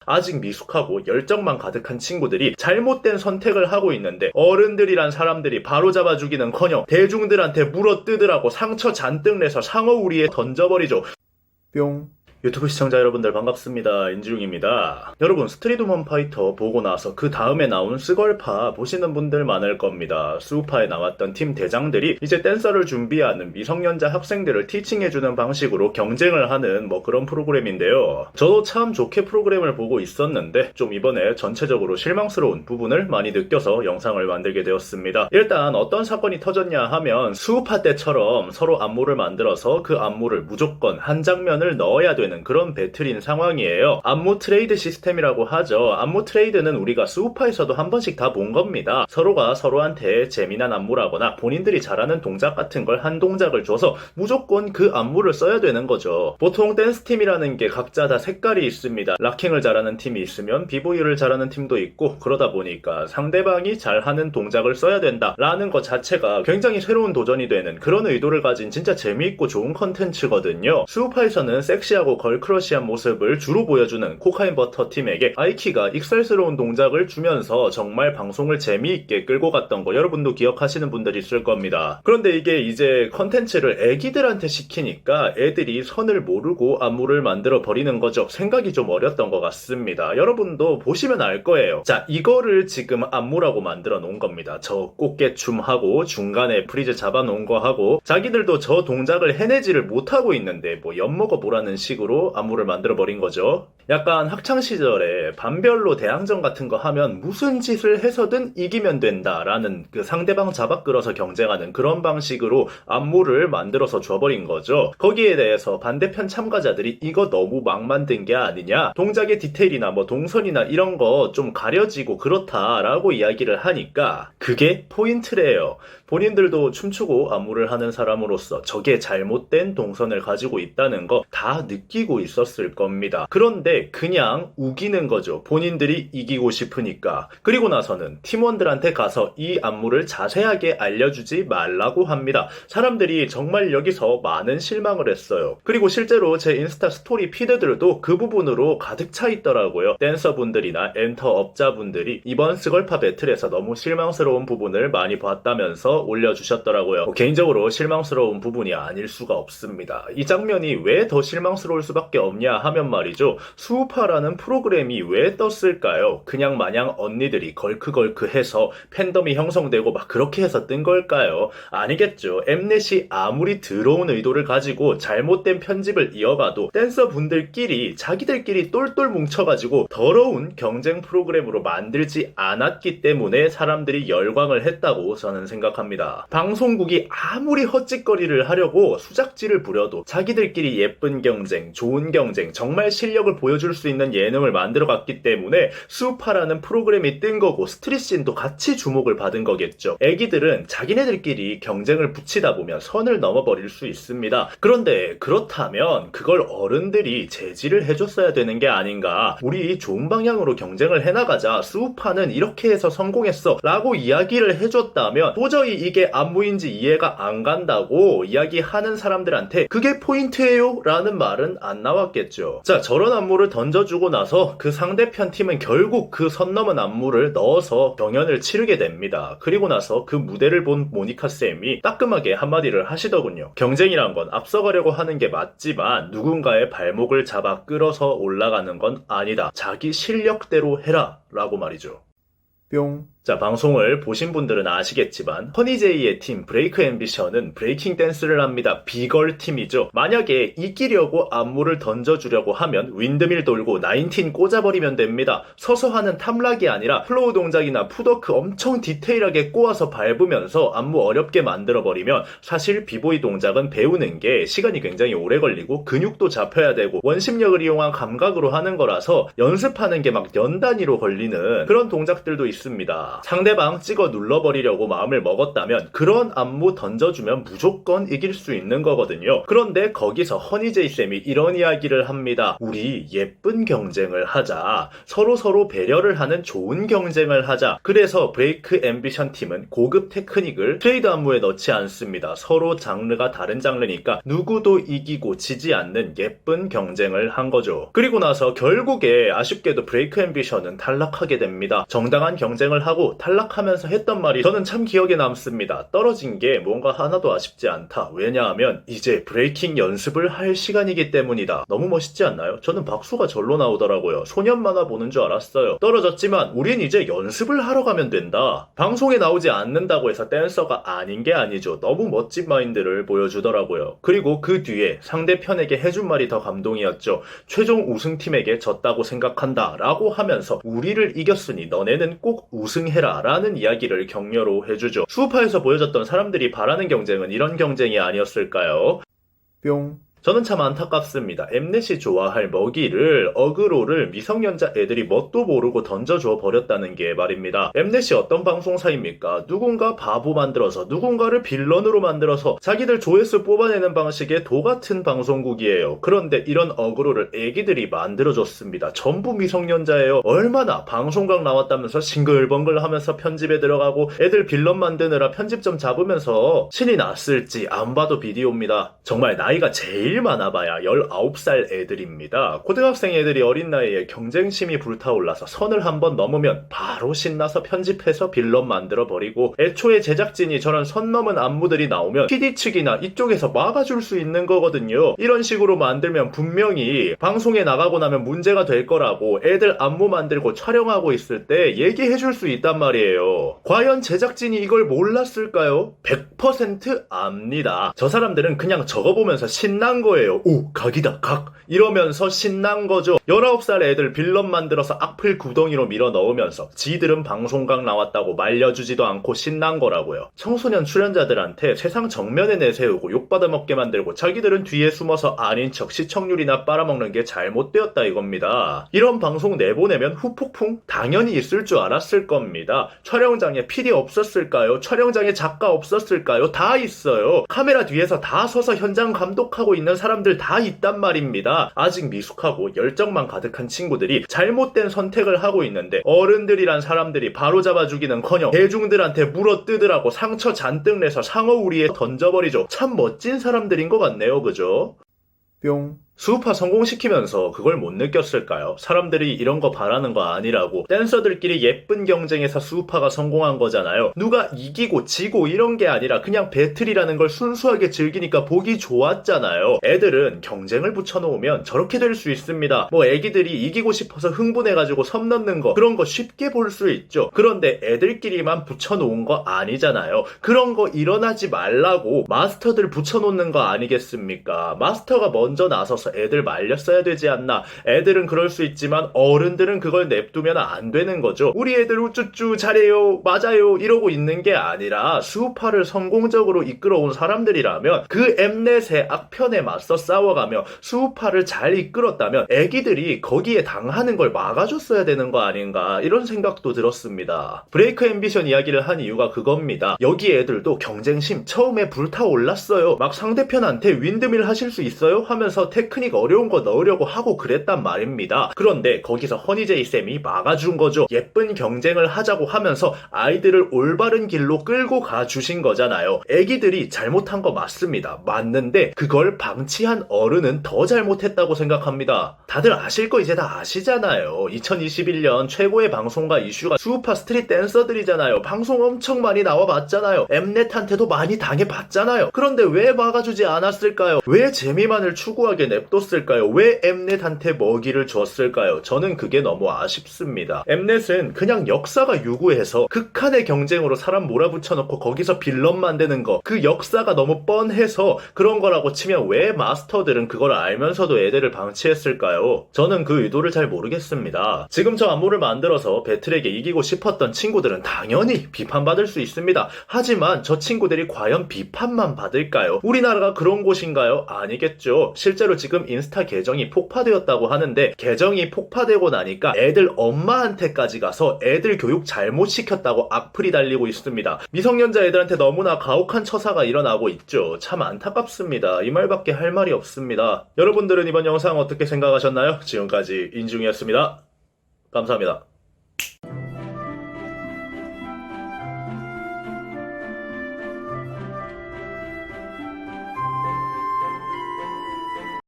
아직 미숙하고 열정만 가득한 친구들이 잘못된 선택을 하고 있는데 어른들이란 사람들이 바로잡아 주기는커녕 대중들한테 물어뜯으라고 상처 잔뜩 내서 상어우리에 던져버리죠. 뿅. 유튜브 시청자 여러분들 반갑습니다. 인지웅입니다. 여러분 스트리트 우먼 파이터 보고 나서 그 다음에 나온 스걸파 보시는 분들 많을 겁니다. 수우파에 나왔던 팀 대장들이 이제 댄서를 준비하는 미성년자 학생들을 티칭해주는 방식으로 경쟁을 하는 뭐 그런 프로그램인데요. 저도 참 좋게 프로그램을 보고 있었는데 좀 이번에 전체적으로 실망스러운 부분을 많이 느껴서 영상을 만들게 되었습니다. 일단 어떤 사건이 터졌냐 하면 수우파 때처럼 서로 안무를 만들어서 그 안무를 무조건 한 장면을 넣어야 되는 그런 배틀인 상황이에요. 안무 트레이드 시스템이라고 하죠. 안무 트레이드는 우리가 수우파에서도 한 번씩 다 본 겁니다. 서로가 서로한테 재미난 안무라거나 본인들이 잘하는 동작 같은 걸 한 동작을 줘서 무조건 그 안무를 써야 되는 거죠. 보통 댄스팀이라는 게 각자 다 색깔이 있습니다. 락킹을 잘하는 팀이 있으면 비보이를 잘하는 팀도 있고 그러다 보니까 상대방이 잘하는 동작을 써야 된다라는 것 자체가 굉장히 새로운 도전이 되는 그런 의도를 가진 진짜 재미있고 좋은 컨텐츠거든요. 수우파에서는 섹시하고 걸크러쉬한 모습을 주로 보여주는 코카인 버터 팀에게 아이키가 익살스러운 동작을 주면서 정말 방송을 재미있게 끌고 갔던 거 여러분도 기억하시는 분들이 있을 겁니다. 그런데 이게 이제 컨텐츠를 애기들한테 시키니까 애들이 선을 모르고 안무를 만들어 버리는 거죠. 생각이 좀 어렸던 것 같습니다. 여러분도 보시면 알 거예요. 자, 이거를 지금 안무라고 만들어 놓은 겁니다. 저 꽃게춤하고 중간에 프리즈 잡아 놓은 거 하고 자기들도 저 동작을 해내지를 못하고 있는데 뭐 엿먹어 보라는 식으로 안무를 만들어버린 거죠. 약간 학창시절에 반별로 대항전 같은 거 하면 무슨 짓을 해서든 이기면 된다라는 그 상대방 잡아 끌어서 경쟁하는 그런 방식으로 안무를 만들어서 줘버린 거죠. 거기에 대해서 반대편 참가자들이 이거 너무 막 만든 게 아니냐, 동작의 디테일이나 뭐 동선이나 이런 거 좀 가려지고 그렇다라고 이야기를 하니까 그게 포인트래요. 본인들도 춤추고 안무를 하는 사람으로서 저게 잘못된 동선을 가지고 있다는 거 다 느끼고 있었을 겁니다. 그런데 그냥 우기는 거죠. 본인들이 이기고 싶으니까. 그리고 나서는 팀원들한테 가서 이 안무를 자세하게 알려주지 말라고 합니다. 사람들이 정말 여기서 많은 실망을 했어요. 그리고 실제로 제 인스타 스토리 피드들도 그 부분으로 가득 차 있더라고요. 댄서분들이나 엔터업자분들이 이번 스걸파 배틀에서 너무 실망스러운 부분을 많이 봤다면서 올려주셨더라고요. 개인적으로 실망스러운 부분이 아닐 수가 없습니다. 이 장면이 왜 더 실망스러울 수밖에 없냐 하면 말이죠. 수우파라는 프로그램이 왜 떴을까요? 그냥 마냥 언니들이 걸크걸크해서 팬덤이 형성되고 막 그렇게 해서 뜬 걸까요? 아니겠죠. 엠넷이 아무리 더러운 의도를 가지고 잘못된 편집을 이어가도 댄서분들끼리 자기들끼리 똘똘 뭉쳐가지고 더러운 경쟁 프로그램으로 만들지 않았기 때문에 사람들이 열광을 했다고 저는 생각합니다. 방송국이 아무리 헛짓거리를 하려고 수작질을 부려도 자기들끼리 예쁜 경쟁, 좋은 경쟁, 정말 실력을 보여줄 수 있는 예능을 만들어갔기 때문에 수우파라는 프로그램이 뜬 거고 스트릿씬도 같이 주목을 받은 거겠죠. 애기들은 자기네들끼리 경쟁을 붙이다 보면 선을 넘어버릴 수 있습니다. 그런데 그렇다면 그걸 어른들이 제지를 해줬어야 되는 게 아닌가. 우리 좋은 방향으로 경쟁을 해나가자. 수우파는 이렇게 해서 성공했어 라고 이야기를 해줬다면 도저히 이게 안무인지 이해가 안 간다고 이야기하는 사람들한테 그게 포인트예요 라는 말은 안 나왔겠죠. 자, 저런 안무를 던져주고 나서 그 상대편 팀은 결국 그 선 넘은 안무를 넣어서 경연을 치르게 됩니다. 그리고 나서 그 무대를 본 모니카쌤이 따끔하게 한마디를 하시더군요. 경쟁이란 건 앞서가려고 하는 게 맞지만 누군가의 발목을 잡아 끌어서 올라가는 건 아니다. 자기 실력대로 해라 라고 말이죠. 뿅. 자, 방송을 보신 분들은 아시겠지만 허니제이의 팀 브레이크 앰비션은 브레이킹 댄스를 합니다. 비걸 팀이죠. 만약에 이기려고 안무를 던져주려고 하면 윈드밀 돌고 19 꽂아버리면 됩니다. 서서 하는 탐락이 아니라 플로우 동작이나 풋워크 엄청 디테일하게 꼬아서 밟으면서 안무 어렵게 만들어버리면 사실 비보이 동작은 배우는 게 시간이 굉장히 오래 걸리고 근육도 잡혀야 되고 원심력을 이용한 감각으로 하는 거라서 연습하는 게 막 연 단위로 걸리는 그런 동작들도 있습니다. 상대방 찍어 눌러버리려고 마음을 먹었다면 그런 안무 던져주면 무조건 이길 수 있는 거거든요. 그런데 거기서 허니제이쌤이 이런 이야기를 합니다. 우리 예쁜 경쟁을 하자. 서로 배려를 하는 좋은 경쟁을 하자. 그래서 브레이크 앰비션 팀은 고급 테크닉을 트레이드 안무에 넣지 않습니다. 서로 장르가 다른 장르니까 누구도 이기고 지지 않는 예쁜 경쟁을 한 거죠. 그리고 나서 결국에 아쉽게도 브레이크 앰비션은 탈락하게 됩니다. 정당한 경쟁을 하고 탈락하면서 했던 말이 저는 참 기억에 남습니다. 떨어진 게 뭔가 하나도 아쉽지 않다. 왜냐하면 이제 브레이킹 연습을 할 시간이기 때문이다. 너무 멋있지 않나요? 저는 박수가 절로 나오더라고요. 소년 만화 보는 줄 알았어요. 떨어졌지만 우린 이제 연습을 하러 가면 된다. 방송에 나오지 않는다고 해서 댄서가 아닌 게 아니죠. 너무 멋진 마인드를 보여주더라고요. 그리고 그 뒤에 상대편에게 해준 말이 더 감동이었죠. 최종 우승팀에게 졌다고 생각한다 라고 하면서 우리를 이겼으니 너네는 꼭 우승해라 라는 이야기를 격려로 해주죠. 수우파에서 보여줬던 사람들이 바라는 경쟁은 이런 경쟁이 아니었을까요? 뿅. 저는 참 안타깝습니다. 엠넷이 좋아할 먹이를 어그로를 미성년자 애들이 뭣도 모르고 던져줘 버렸다는 게 말입니다. 엠넷이 어떤 방송사입니까? 누군가 바보 만들어서 누군가를 빌런으로 만들어서 자기들 조회수 뽑아내는 방식의 도같은 방송국이에요. 그런데 이런 어그로를 애기들이 만들어줬습니다. 전부 미성년자예요. 얼마나 방송각 나왔다면서 싱글벙글 하면서 편집에 들어가고 애들 빌런 만드느라 편집점 잡으면서 신이 났을지 안 봐도 비디오입니다. 정말 나이가 제일 많아봐야 19살 애들입니다. 고등학생 애들이 어린 나이에 경쟁심이 불타올라서 선을 한번 넘으면 바로 신나서 편집해서 빌런 만들어버리고 애초에 제작진이 저런 선 넘은 안무들이 나오면 PD 측이나 이쪽에서 막아줄 수 있는 거거든요. 이런 식으로 만들면 분명히 방송에 나가고 나면 문제가 될 거라고 애들 안무 만들고 촬영하고 있을 때 얘기해줄 수 있단 말이에요. 과연 제작진이 이걸 몰랐을까요? 100% 압니다. 저 사람들은 그냥 저거 보면서 신난 거예요. 오, 각이다, 각. 이러면서 신난 거죠. 19살 애들 빌런 만들어서 악플 구덩이로 밀어 넣으면서 지들은 방송각 나왔다고 말려주지도 않고 신난 거라고요. 청소년 출연자들한테 세상 정면에 내세우고 욕받아먹게 만들고 자기들은 뒤에 숨어서 아닌 척 시청률이나 빨아먹는 게 잘못되었다 이겁니다. 이런 방송 내보내면 후폭풍 당연히 있을 줄 알았을 겁니다. 촬영장에 PD 없었을까요? 촬영장에 작가 없었을까요? 다 있어요. 카메라 뒤에서 다 서서 현장 감독하고 있는 사람들 다 있단 말입니다. 아직 미숙하고 열정만 가득한 친구들이 잘못된 선택을 하고 있는데 어른들이란 사람들이 바로잡아 주기는커녕 대중들한테 물어뜯으라고 상처 잔뜩 내서 상어우리에 던져버리죠. 참 멋진 사람들인 것 같네요. 그죠? 뿅. 수우파 성공시키면서 그걸 못 느꼈을까요? 사람들이 이런 거 바라는 거 아니라고. 댄서들끼리 예쁜 경쟁에서 수우파가 성공한 거잖아요. 누가 이기고 지고 이런 게 아니라 그냥 배틀이라는 걸 순수하게 즐기니까 보기 좋았잖아요. 애들은 경쟁을 붙여놓으면 저렇게 될 수 있습니다. 뭐 애기들이 이기고 싶어서 흥분해가지고 섬 넘는 거 그런 거 쉽게 볼 수 있죠. 그런데 애들끼리만 붙여놓은 거 아니잖아요. 그런 거 일어나지 말라고 마스터들 붙여놓는 거 아니겠습니까? 마스터가 먼저 나서서 애들 말렸어야 되지 않나. 애들은 그럴 수 있지만 어른들은 그걸 냅두면 안 되는 거죠. 우리 애들 우쭈쭈 잘해요 맞아요 이러고 있는 게 아니라 수우파를 성공적으로 이끌어온 사람들이라면 그 엠넷의 악편에 맞서 싸워가며 수우파를 잘 이끌었다면 애기들이 거기에 당하는 걸 막아줬어야 되는 거 아닌가 이런 생각도 들었습니다. 브레이크 앰비션 이야기를 한 이유가 그겁니다. 여기 애들도 경쟁심 처음에 불타올랐어요. 막 상대편한테 윈드밀 하실 수 있어요? 하면서 테크닉 어려운 거 넣으려고 하고 그랬단 말입니다. 그런데 거기서 허니제이쌤이 막아준 거죠. 예쁜 경쟁을 하자고 하면서 아이들을 올바른 길로 끌고 가주신 거잖아요. 애기들이 잘못한 거 맞습니다. 맞는데 그걸 방치한 어른은 더 잘못했다고 생각합니다. 다들 아실 거 이제 다 아시잖아요. 2021년 최고의 방송가 이슈가 수우파 스트릿 댄서들이잖아요. 방송 엄청 많이 나와봤잖아요. 엠넷한테도 많이 당해봤잖아요. 그런데 왜 막아주지 않았을까요? 왜 재미만을 추구하게 냅뒀을까요? 왜 엠넷한테 먹이를 줬을까요? 저는 그게 너무 아쉽습니다. 엠넷은 그냥 역사가 유구해서 극한의 경쟁으로 사람 몰아붙여놓고 거기서 빌런 만드는 거 그 역사가 너무 뻔해서 그런 거라고 치면 왜 마스터들은 그걸 알면서도 애들을 방치했을까요? 저는 그 의도를 잘 모르겠습니다. 지금 저 안무를 만들어서 배틀에게 이기고 싶었던 친구들은 당연히 비판받을 수 있습니다. 하지만 저 친구들이 과연 비판만 받을까요? 우리나라가 그런 곳인가요? 아니겠죠. 실제로 지금 지금 인스타 계정이 폭파되었다고 하는데, 계정이 폭파되고 나니까 애들 엄마한테까지 가서 애들 교육 잘못 시켰다고 악플이 달리고 있습니다. 미성년자 애들한테 너무나 가혹한 처사가 일어나고 있죠. 참 안타깝습니다. 이 말밖에 할 말이 없습니다. 여러분들은 이번 영상 어떻게 생각하셨나요? 지금까지 인중이었습니다. 감사합니다.